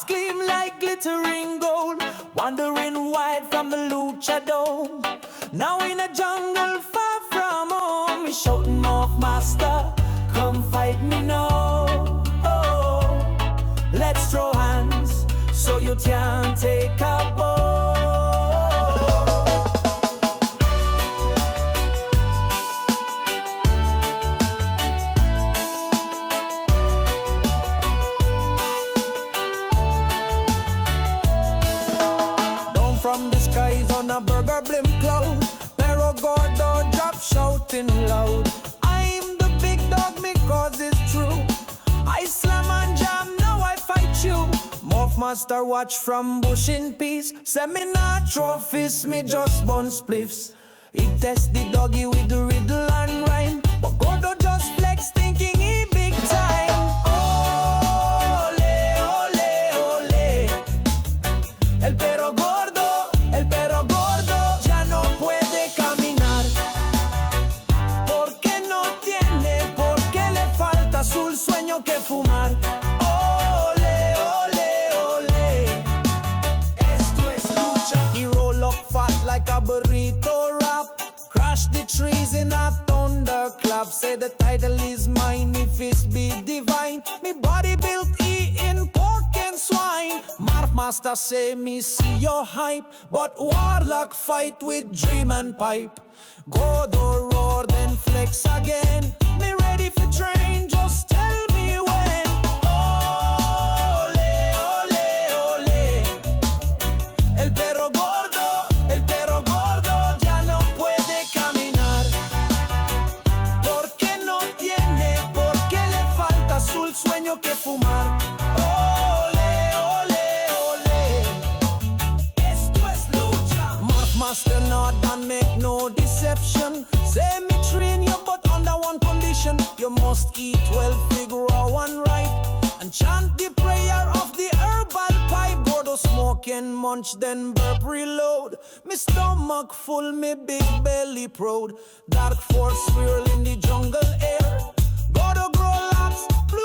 Hearts gleam like glittering gold, wandering wide from the lucha dome. Now in a jungle far from home, he's shouting Morphmaster, come fight me now. Oh, let's throw hands so you can take a bow. From the skies on a burger blim cloud, Perro Gordo drop shouting loud. I'm the big dog because it's true. I slam and jam, now I fight you. Morphmaster watch from bush in peace. Seminar trophies, me just bun spliffs. He test the doggy with the riddle and rhyme, but Gordo just flex thinking he big time. Ole, ole, ole, el Perro Gordo. El perro gordo ya no puede caminar, porque no tiene, porque le falta azul sueño que fumar. Ole, ole, ole, esto es lucha. He roll up fat like a burrito wrap, crash the trees in a thunderclap. Say the title is mine if it's be divine. Me body built in pork and swine. Morphmaster say me see your hype, but Warlock fight with dream and pipe. Gordo roar then flex again. Me ready for train, just tell me when. Ole, ole, ole, el perro gordo ya no puede caminar, porque no tiene, porque le falta azul sueño que fumar. Master not and make no deception. Say me train you but under one condition. You must eat 12 fig raw and right, and chant the prayer of the herbal pipe. Gordo smoke and munch then burp reload. Me stomach full, me big belly proud. Dark force swirl in the jungle air. Gordo grow locks, blue